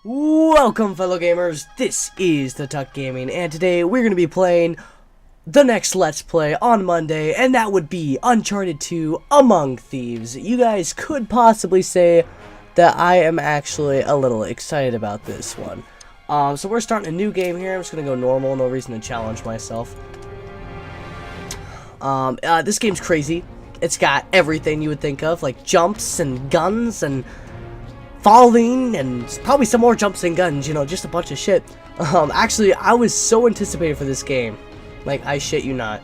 Welcome, fellow gamers, this is TheTuckGaming, and today we're going to be playing the next Let's Play on Monday, and that would be Uncharted 2 Among Thieves. You guys could possibly say that I am actually a little excited about this one. So we're starting a new game here. I'm just going to go normal, no reason to challenge myself. This game's crazy. It's got everything you would think of, like jumps and guns and falling, and probably some more jumps and guns, you know, just a bunch of shit. Actually, I was so anticipated for this game. Like, I shit you not.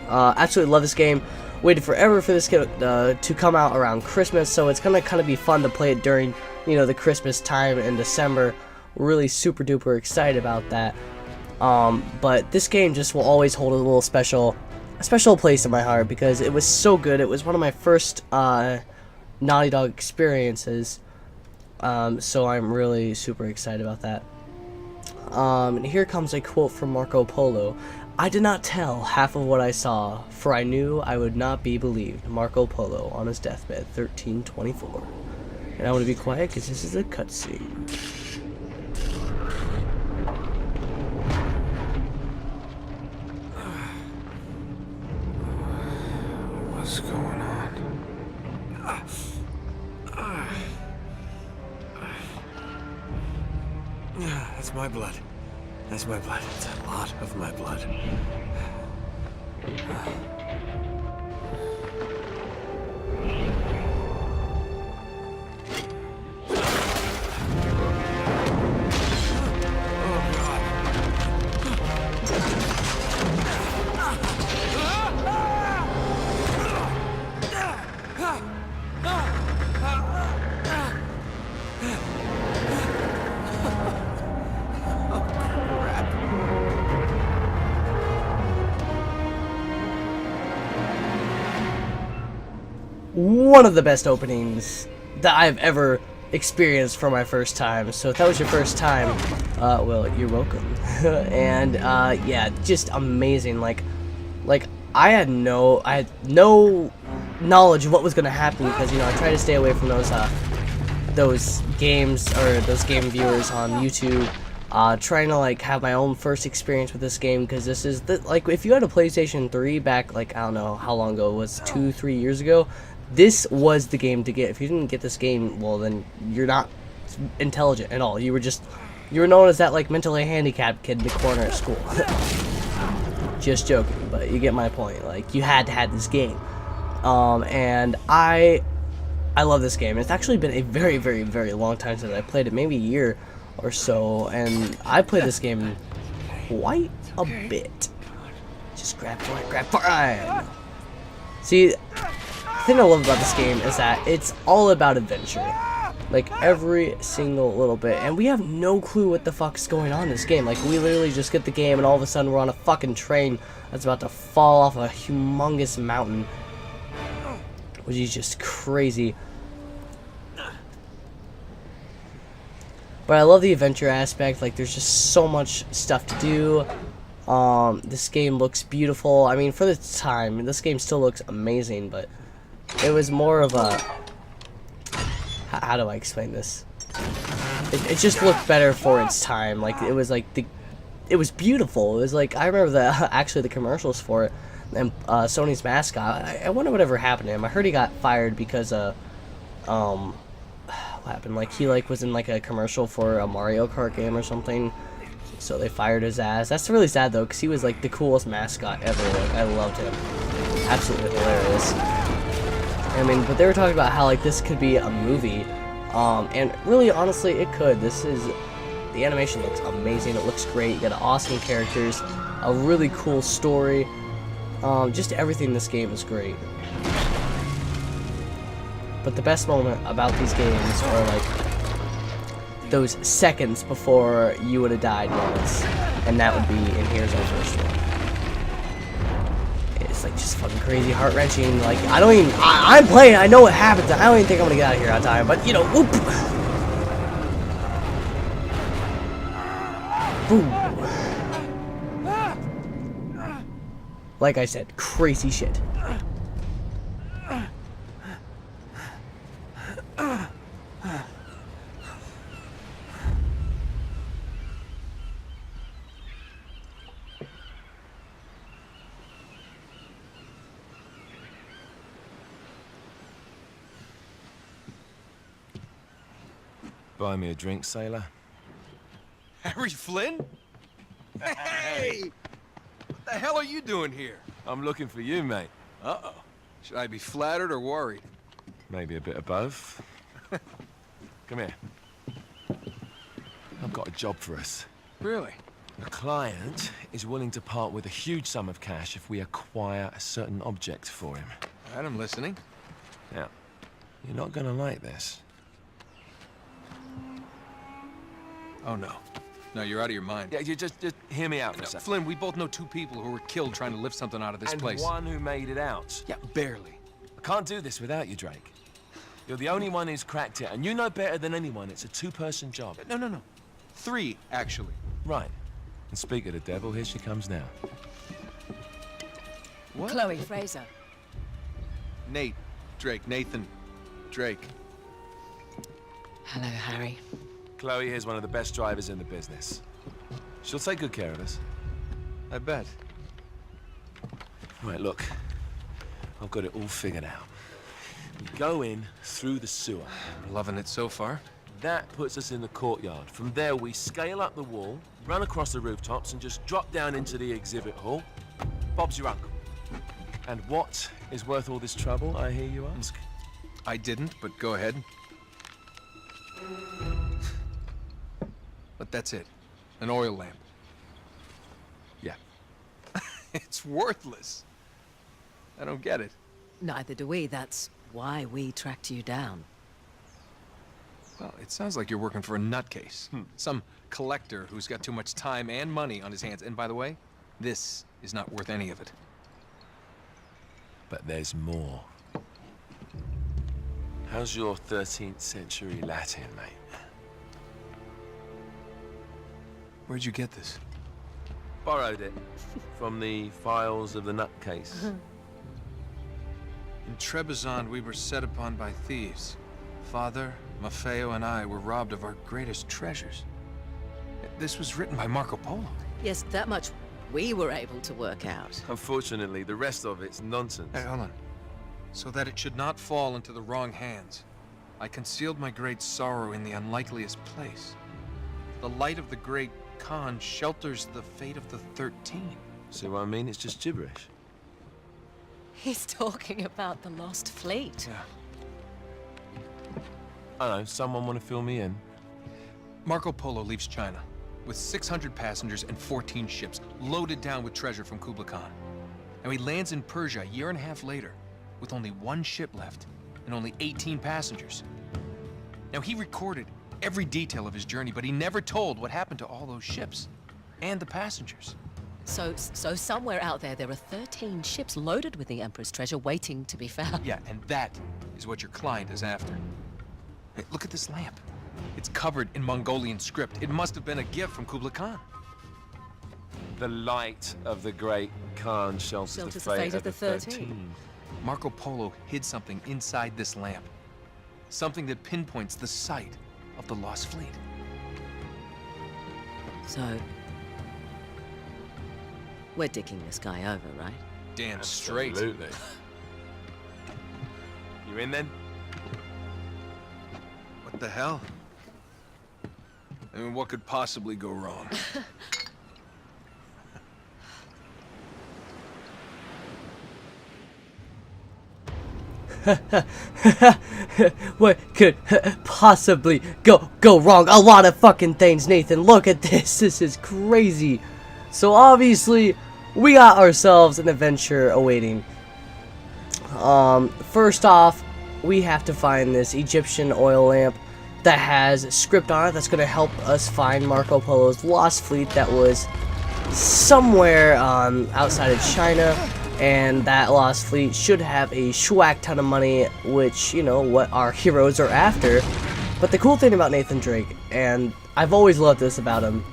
Absolutely love this game. Waited forever for this game to come out around Christmas, so it's gonna kind of be fun to play it during, you know, the Christmas time in December. Really super duper excited about that. But this game just will always hold a special place in my heart because it was so good. It was one of my first Naughty Dog experiences, so I'm really super excited about that. And here comes a quote from Marco Polo. "I did not tell half of what I saw, for I knew I would not be believed." Marco Polo on his deathbed, 1324. And I want to be quiet because this is a cutscene. What's going on? That's my blood. That's my blood. It's a lot of my blood. One of the best openings that I've ever experienced for my first time. So if that was your first time, well, you're welcome. And yeah, just amazing. Like I had no knowledge of what was gonna happen because, you know, I try to stay away from those games or those game viewers on YouTube. Trying to like have my own first experience with this game because this is like, if you had a PlayStation 3 back, like, I don't know how long ago it was, 2-3 years ago, this was the game to get. If you didn't get this game, well, then you're not intelligent at all. You were known as that like mentally handicapped kid in the corner at school. Just joking, but you get my point. Like, you had to have this game. And I love this game. It's actually been a very, very, very long time since I played it, maybe a year or so, and I played this game quite a bit. Just grab for it. See, the thing I love about this game is that it's all about adventure. Like, every single little bit. And we have no clue what the fuck's going on in this game. Like, we literally just get the game and all of a sudden we're on a fucking train that's about to fall off a humongous mountain, which is just crazy. But I love the adventure aspect. Like, there's just so much stuff to do. This game looks beautiful. I mean, for the time, this game still looks amazing, but it was more of a... How do I explain this? It just looked better for its time. Like, it was like it was beautiful. It was like, I remember actually the commercials for it, and Sony's mascot. I wonder whatever happened to him. I heard he got fired because what happened? Like, he was in like a commercial for a Mario Kart game or something, so they fired his ass. That's really sad though, because he was like the coolest mascot ever. Like, I loved him. Absolutely hilarious. I mean, but they were talking about how like this could be a movie, and really, honestly, it could. The animation looks amazing. It looks great. You got awesome characters, a really cool story. Just everything in this game is great. But the best moment about these games are like those seconds before you would have died moments, and that would be in here's our first one. It's like just fucking crazy, heart-wrenching. Like, I'm playing, I know what happens. I don't even think I'm gonna get out of here on time, but you know, whoop. Boom. Like I said, crazy shit. buy me a drink, sailor? Harry Flynn? Hey! What the hell are you doing here? I'm looking for you, mate. Uh-oh. Should I be flattered or worried? Maybe a bit of both. Come here. I've got a job for us. Really? The client is willing to part with a huge sum of cash if we acquire a certain object for him. All right, I'm listening. Now, you're not gonna like this. Oh, no. No, you're out of your mind. Yeah, you just hear me out for a No, second. Flynn, we both know two people who were killed trying to lift something out of this place. And one who made it out. Yeah, barely. I can't do this without you, Drake. You're the only one who's cracked it, and you know better than anyone it's a two-person job. No. 3, actually. Right. And speak of the devil, here she comes now. What? Chloe Fraser. Nate. Drake. Nathan. Drake. Hello, Harry. Chloe here's one of the best drivers in the business. She'll take good care of us. I bet. Right, look. I've got it all figured out. We go in through the sewer. Loving it so far. That puts us in the courtyard. From there, we scale up the wall, run across the rooftops, and just drop down into the exhibit hall. Bob's your uncle. And what is worth all this trouble, I hear you ask? I didn't, but go ahead. But that's it. An oil lamp. Yeah. It's worthless. I don't get it. Neither do we. That's why we tracked you down. Well, it sounds like you're working for a nutcase. Some collector who's got too much time and money on his hands. And by the way, this is not worth any of it. But there's more. How's your 13th century Latin, mate? Where'd you get this? Borrowed it from the files of the nutcase. In Trebizond, we were set upon by thieves. Father, Maffeo, and I were robbed of our greatest treasures. This was written by Marco Polo. Yes, that much we were able to work out. Unfortunately, the rest of it's nonsense. Hey, hold on. So that it should not fall into the wrong hands, I concealed my great sorrow in the unlikeliest place. The light of the great Khan shelters the fate of the 13. See what I mean? It's just gibberish. He's talking about the lost fleet. Yeah. I don't know, someone want to fill me in? Marco Polo leaves China with 600 passengers and 14 ships loaded down with treasure from Kublai Khan. And he lands in Persia a year and a half later with only 1 ship left and only 18 passengers. Now, he recorded every detail of his journey, but he never told what happened to all those ships and the passengers. So somewhere out there are 13 ships loaded with the Emperor's treasure waiting to be found. Yeah, and that is what your client is after. Hey, look at this lamp. It's covered in Mongolian script. It must have been a gift from Kublai Khan. The light of the great Khan shelters the fate of the 13. Marco Polo hid something inside this lamp. Something that pinpoints the site of the lost fleet. So, we're dicking this guy over, right? Damn straight. Absolutely. You in then? What the hell? I mean, what could possibly go wrong? What could possibly go wrong? A lot of fucking things, Nathan. Look at this. This is crazy. So obviously, we got ourselves an adventure awaiting. First off, we have to find this Egyptian oil lamp that has script on it that's going to help us find Marco Polo's lost fleet that was somewhere outside of China. And that lost fleet should have a schwack ton of money, which, you know, what our heroes are after. But the cool thing about Nathan Drake, and I've always loved this about him,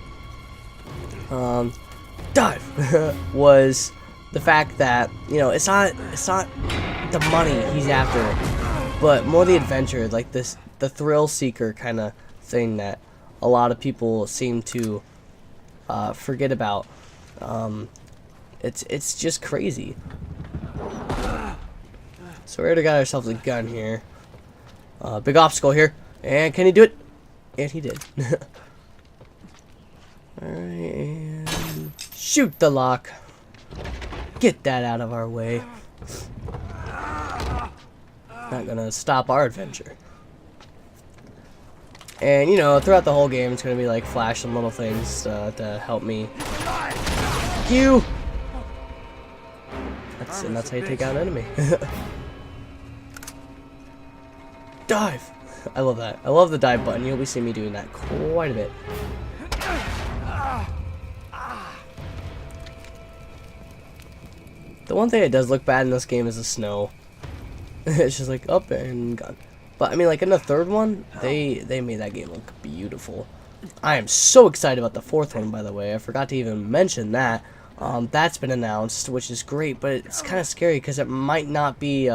was the fact that, you know, it's not the money he's after, but more the adventure, like the thrill seeker kind of thing that a lot of people seem to forget about. It's just crazy. So we already got ourselves a gun here. Big obstacle here. And can he do it? And he did. Alright, and shoot the lock. Get that out of our way. Not gonna stop our adventure. And, you know, throughout the whole game, it's gonna be like flashing little things to help me. You! And that's how you take out an enemy. Dive! I love that. I love the dive button. You'll be seeing me doing that quite a bit. The one thing that does look bad in this game is the snow. It's just like up and gone. But I mean, like in the third one, they made that game look beautiful. I am so excited about the fourth one, by the way. I forgot to even mention that. That's been announced, which is great, but it's kind of scary because it might not be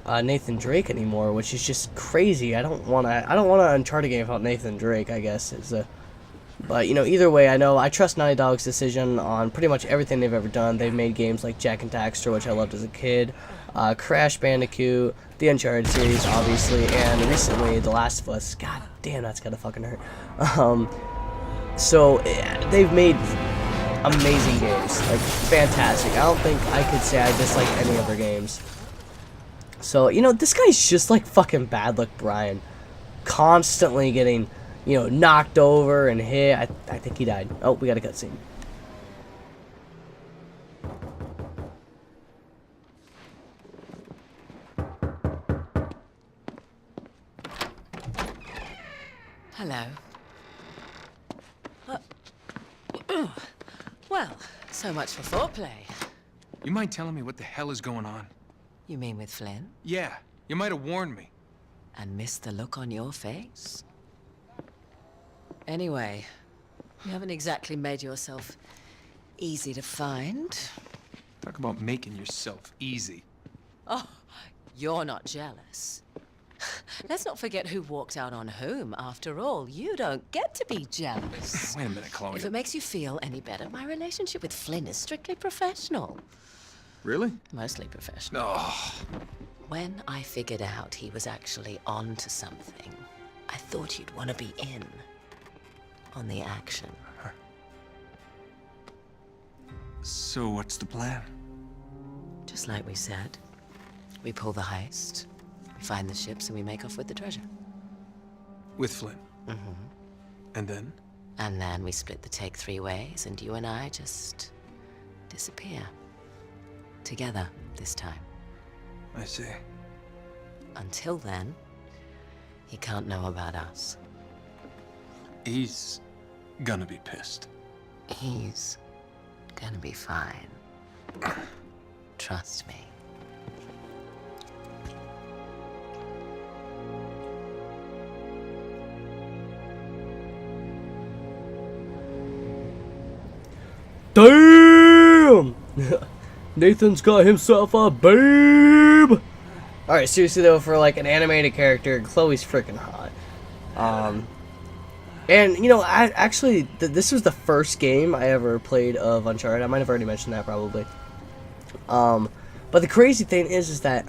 Nathan Drake anymore, which is just crazy. I don't want an Uncharted game without Nathan Drake, I guess. But, you know, either way, I trust Naughty Dog's decision on pretty much everything they've ever done. They've made games like Jak and Daxter, which I loved as a kid, Crash Bandicoot, the Uncharted series, obviously, and recently The Last of Us. God damn, that's gotta fucking hurt. So, they've made amazing games, like, fantastic. I don't think I could say I dislike any other games. So, you know, this guy's just like fucking Bad Luck Brian. Constantly getting, you know, knocked over and hit. I think he died. Oh, we got a cutscene. Hello. Well, so much for foreplay. You mind telling me what the hell is going on? You mean with Flynn? Yeah, you might have warned me. And missed the look on your face? Anyway, you haven't exactly made yourself easy to find. Talk about making yourself easy. Oh, you're not jealous. Let's not forget who walked out on whom. After all, you don't get to be jealous. Wait a minute, Chloe. If it makes you feel any better, my relationship with Flynn is strictly professional. Really? Mostly professional. Oh. When I figured out he was actually onto something, I thought you'd want to be in on the action. So what's the plan? Just like we said, we pull the heist, we find the ships, and we make off with the treasure. With Flynn? Mm-hmm. And then? And then we split the take 3 ways, and you and I just disappear. Together, this time. I see. Until then, he can't know about us. He's gonna be pissed. He's gonna be fine. Trust me. Damn! Nathan's got himself a babe! Alright, seriously though, for like an animated character, Chloe's freaking hot. And, you know, this was the first game I ever played of Uncharted. I might have already mentioned that, probably. But the crazy thing is that,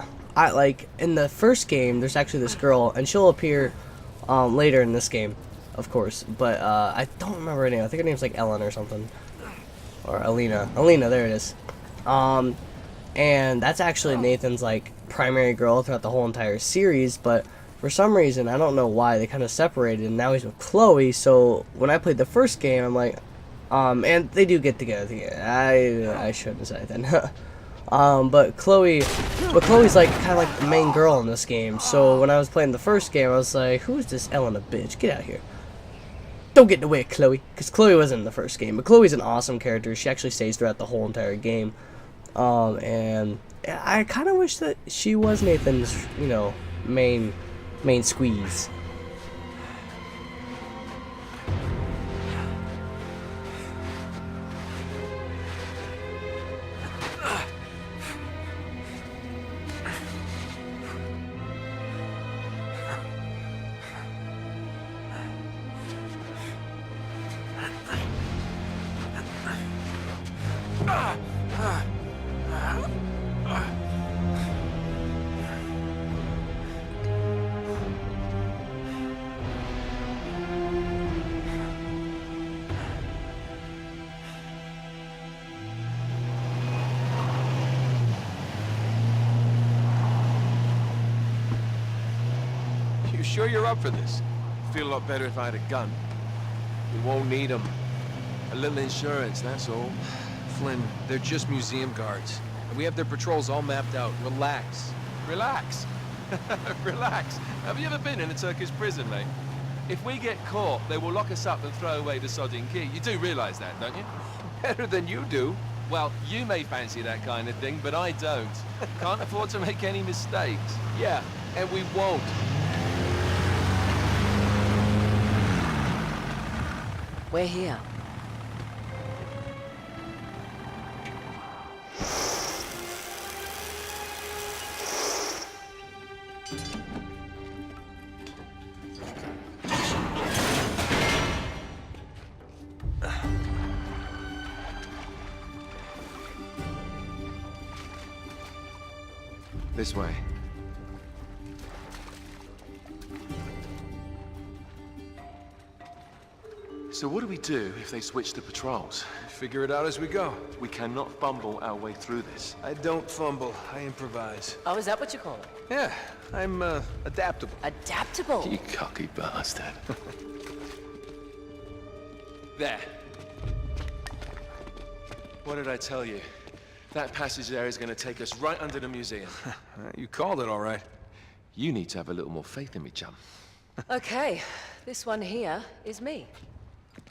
in the first game, there's actually this girl, and she'll appear, later in this game, of course. But, I don't remember her name. I think her name's, like, Ellen or something. Or Alina. Alina, there it is. And that's actually Nathan's, like, primary girl throughout the whole entire series, but for some reason, I don't know why, they kind of separated, and now he's with Chloe. So when I played the first game, I'm like, and they do get together. I shouldn't say then. But Chloe's like kind of like the main girl in this game. So when I was playing the first game, I was like, who's this Ellen a bitch? Get out of here. Don't get in the way of Chloe, because Chloe wasn't in the first game, but Chloe's an awesome character. She actually stays throughout the whole entire game. And I kind of wish that she was Nathan's, you know, main squeeze. sure you're up for this? Feel a lot better if I had a gun. We won't need them. A little insurance, that's all. Flynn, they're just museum guards. And we have their patrols all mapped out. Relax. Relax. Relax. Have you ever been in a Turkish prison, mate? If we get caught, they will lock us up and throw away the sodding key. You do realize that, don't you? Better than you do. Well, you may fancy that kind of thing, but I don't. Can't afford to make any mistakes. Yeah, and we won't. We're here. This way. So what do we do if they switch to patrols? Figure it out as we go. We cannot fumble our way through this. I don't fumble, I improvise. Oh, is that what you call it? Yeah, I'm, adaptable. Adaptable. You cocky bastard. There. What did I tell you? That passage there is going to take us right under the museum. You called it all right. You need to have a little more faith in me, chum. Okay, this one here is me.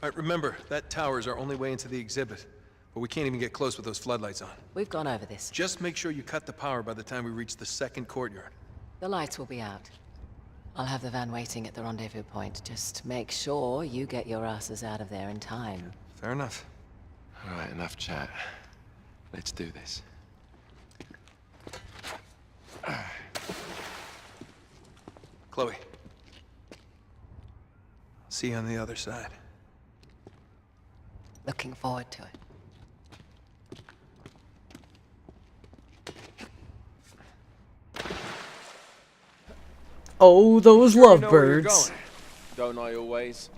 All right, remember, that tower is our only way into the exhibit. But we can't even get close with those floodlights on. We've gone over this. Just make sure you cut the power by the time we reach the second courtyard. The lights will be out. I'll have the van waiting at the rendezvous point. Just make sure you get your asses out of there in time. Fair enough. All right, enough chat. Let's do this. Chloe. See you on the other side. Looking forward to it. Oh, those lovebirds. Don't I always?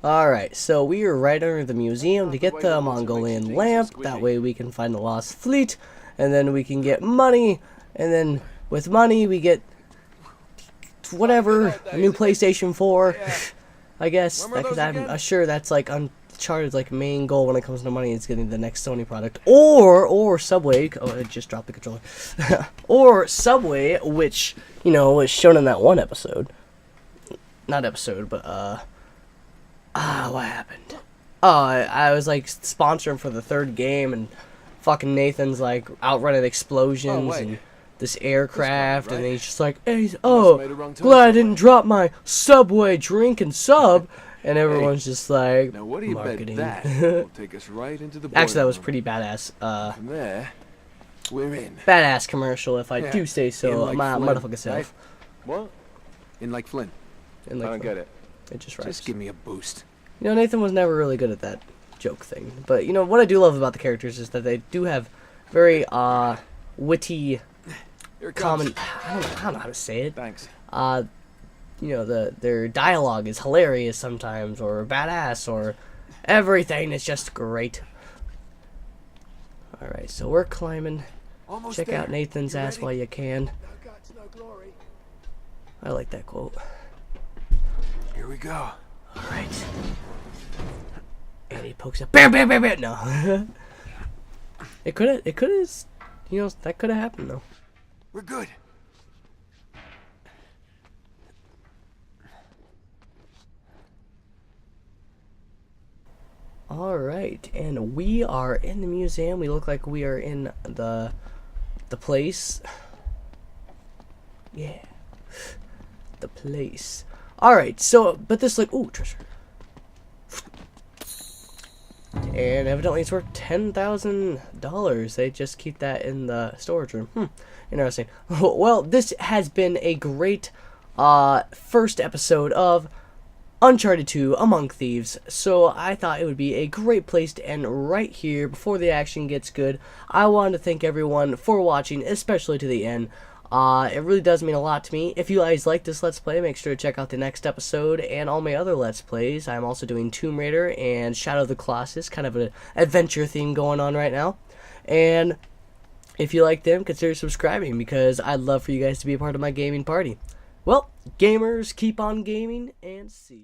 Alright, so we are right under the museum to get the Mongolian lamp. That way we can find the lost fleet, and then we can get money, and then with money we get whatever, a new PlayStation 4, I guess. Because I'm sure that's like Uncharted's like main goal when it comes to money is getting the next Sony product. Or Subway, oh I just dropped the controller. Or Subway, which, you know, was shown in that one episode. Not episode, but what happened? Oh, I was like sponsoring for the third game, and fucking Nathan's like out running explosions and this aircraft, and he's just like, hey, glad I didn't drop my Subway drink and sub, and everyone's just like, now what do you marketing. bet that will take us right into the Actually, that was room. pretty badass. From there, we're in. Badass commercial, if I do say so, In like my Flynn, motherfucking self. right? What? In like Flynn. And I like, don't get it. it just rhymes. Just give me a boost. You know, Nathan was never really good at that joke thing. But, you know, what I do love about the characters is that they do have very, witty, Here it common... comes. I don't know how to say it. Thanks. You know, their dialogue is hilarious sometimes, or badass, or everything is just great. Alright, so we're climbing. Almost Check there. out Nathan's You ass ready? while you can. No guts, no glory. I like that quote. Here we go. Alright. And he pokes up. Bam, bam, bam, bam. No. it could have, you know, that could have happened though. We're good. Alright, and we are in the museum. We look like we are in the place. Yeah. The place. Alright, so, but this like, ooh, treasure. And evidently it's worth $10,000. They just keep that in the storage room. Interesting. Well, this has been a great first episode of Uncharted 2 Among Thieves, so I thought it would be a great place to end right here before the action gets good. I wanted to thank everyone for watching, especially to the end. It really does mean a lot to me. If you guys like this Let's Play, make sure to check out the next episode and all my other Let's Plays. I'm also doing Tomb Raider and Shadow of the Colossus, kind of an adventure theme going on right now. And if you like them, consider subscribing, because I'd love for you guys to be a part of my gaming party. Well, gamers, keep on gaming, and see you.